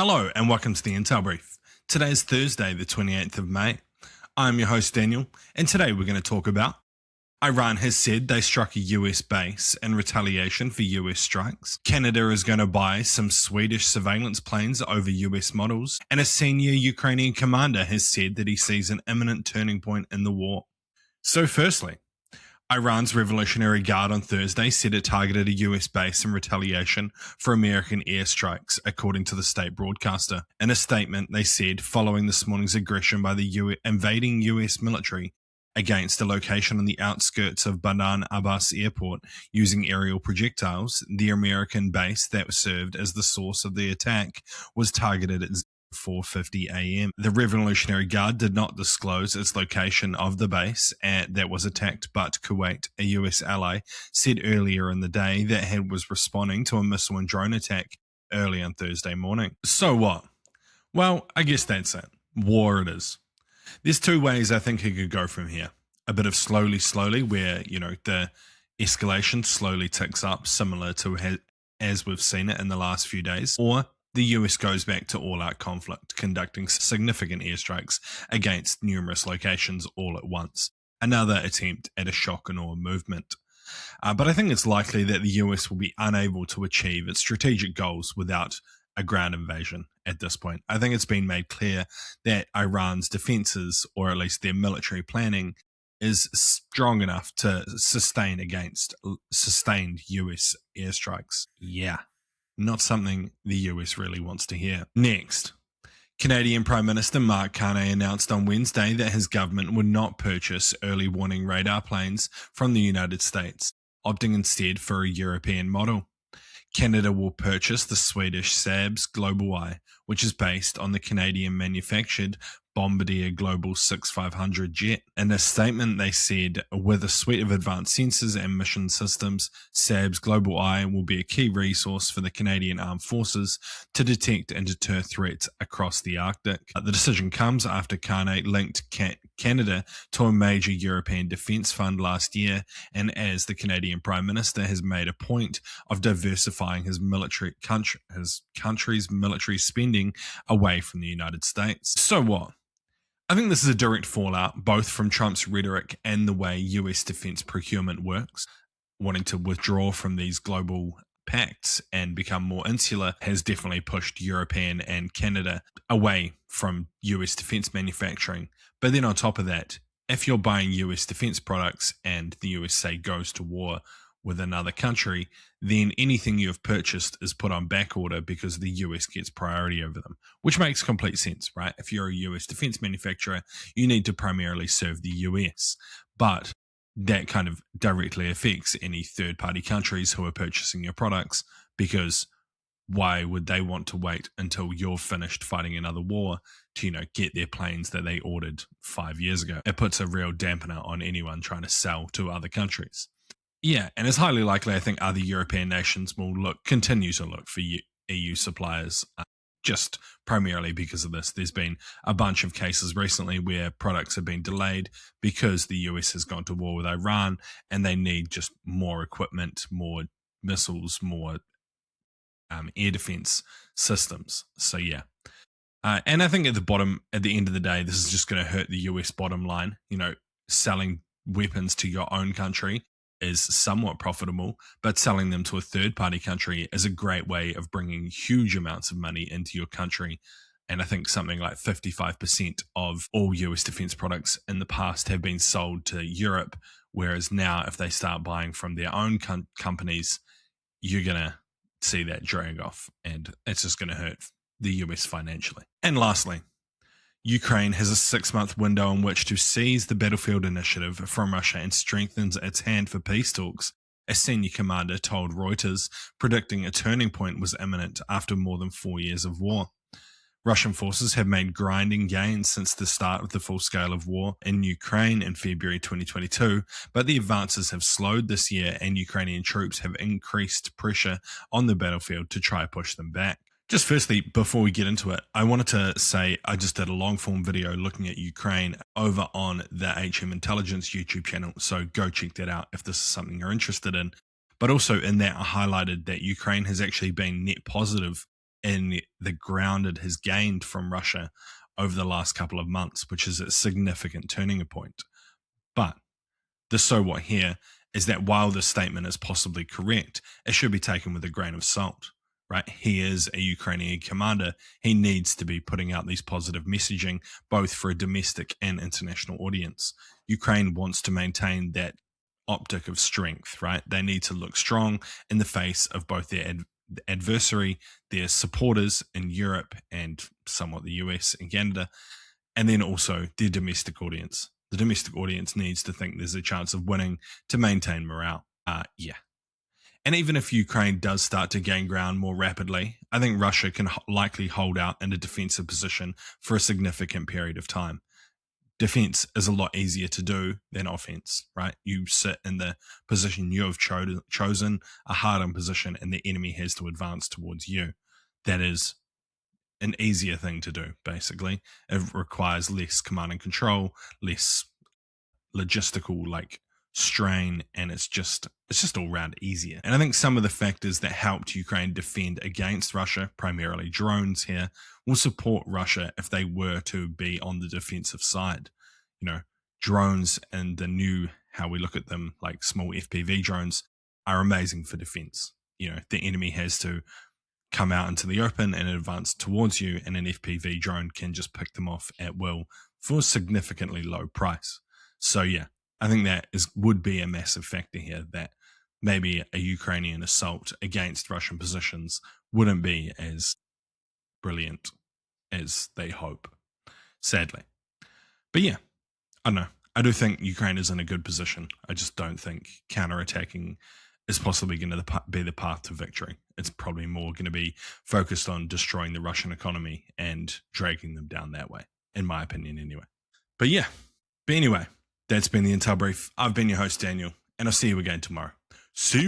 Hello and welcome to the Intel Brief. Today is Thursday, the 28th of May. I'm your host Daniel, and today we're going to talk about Iran has said they struck a US base in retaliation for US strikes. Canada is going to buy some Swedish surveillance planes over US models, and a senior Ukrainian commander has said that he sees an imminent turning point in the war. So firstly, Iran's Revolutionary Guard on Thursday said it targeted a US base in retaliation for American airstrikes, according to the state broadcaster. In a statement, they said, following this morning's aggression by the invading US military against a location on the outskirts of Bandar Abbas Airport using aerial projectiles, the American base that served as the source of the attack was targeted at 4:50 a.m. The Revolutionary Guard did not disclose its location of the base that was attacked, but Kuwait, a US ally, said earlier in the day that it was responding to a missile and drone attack early on Thursday morning. So what? Well, I guess that's it. War it is. There's two ways I think it could go from here. A bit of slowly, where, the escalation slowly ticks up, similar to as we've seen it in the last few days, or the US goes back to all-out conflict, conducting significant airstrikes against numerous locations all at once. Another attempt at a shock and awe movement. But I think it's likely that the US will be unable to achieve its strategic goals without a ground invasion at this point. I think it's been made clear that Iran's defenses, or at least their military planning, is strong enough to sustain against sustained US airstrikes. Yeah. Not something the US really wants to hear. Next, Canadian Prime Minister Mark Carney announced on Wednesday that his government would not purchase early warning radar planes from the United States, opting instead for a European model. Canada will purchase the Swedish Saab's Global Eye, which is based on the Canadian manufactured Bombardier Global 6500 jet. In a statement, they said, with a suite of advanced sensors and mission systems, Saab's Global Eye will be a key resource for the Canadian Armed Forces to detect and deter threats across the Arctic. The decision comes after Carney linked Canada to a major European defence fund last year, and as the Canadian Prime Minister has made a point of diversifying his country's military spending away from the United States. So what? I think this is a direct fallout both from Trump's rhetoric and the way US defense procurement works. Wanting to withdraw from these global pacts and become more insular has definitely pushed European and Canada away from US defense manufacturing. But then on top of that, if you're buying US defense products and the US, say, goes to war with another country, then anything you have purchased is put on back order because the US gets priority over them, which makes complete sense, right? If you're a US defense manufacturer, you need to primarily serve the US, but that kind of directly affects any third-party countries who are purchasing your products, because why would they want to wait until you're finished fighting another war to, get their planes that they ordered 5 years ago? It puts a real dampener on anyone trying to sell to other countries. Yeah, and it's highly likely, I think, other European nations will continue to look for EU suppliers, just primarily because of this. There's been a bunch of cases recently where products have been delayed because the US has gone to war with Iran, and they need just more equipment, more missiles, more air defense systems. So yeah. And I think at the end of the day, this is just going to hurt the US bottom line. Selling weapons to your own country is somewhat profitable, but selling them to a third-party country is a great way of bringing huge amounts of money into your country. And I think something like 55% of all US defense products in the past have been sold to Europe, whereas now if they start buying from their own companies, you're going to see that drag off, and it's just going to hurt the US financially. And lastly, Ukraine has a 6-month window in which to seize the battlefield initiative from Russia and strengthens its hand for peace talks, a senior commander told Reuters, predicting a turning point was imminent after more than 4 years of war. Russian forces have made grinding gains since the start of the full scale of war in Ukraine in February 2022, but the advances have slowed this year, and Ukrainian troops have increased pressure on the battlefield to try to push them back. Just firstly, before we get into it, I wanted to say I just did a long form video looking at Ukraine over on the HM Intelligence YouTube channel, so go check that out if this is something you're interested in. But also in that, I highlighted that Ukraine has actually been net positive in the ground it has gained from Russia over the last couple of months, which is a significant turning point. But the so what here is that while this statement is possibly correct, it should be taken with a grain of salt, right? He is a Ukrainian commander. He needs to be putting out these positive messaging, both for a domestic and international audience. Ukraine wants to maintain that optic of strength, right? They need to look strong in the face of both their adversary, their supporters in Europe and somewhat the US and Canada, and then also their domestic audience. The domestic audience needs to think there's a chance of winning to maintain morale. Yeah. And even if Ukraine does start to gain ground more rapidly, I think Russia can likely hold out in a defensive position for a significant period of time. Defense is a lot easier to do than offense, right? You sit in the position you have chosen, a hardened position, and the enemy has to advance towards you. That is an easier thing to do, basically. It requires less command and control, less logistical strain, and it's just all round easier. And I think some of the factors that helped Ukraine defend against Russia, primarily drones here, will support Russia if they were to be on the defensive side. Drones and the new, how we look at them, like small FPV drones, are amazing for defense. The enemy has to come out into the open and advance towards you, and an FPV drone can just pick them off at will for a significantly low price. So yeah, I think that would be a massive factor here, that maybe a Ukrainian assault against Russian positions wouldn't be as brilliant as they hope, sadly. But yeah, I don't know. I do think Ukraine is in a good position. I just don't think counterattacking is possibly going to be the path to victory. It's probably more going to be focused on destroying the Russian economy and dragging them down that way, in my opinion anyway. But anyway, that's been the Intel Brief. I've been your host, Daniel, and I'll see you again tomorrow. See you.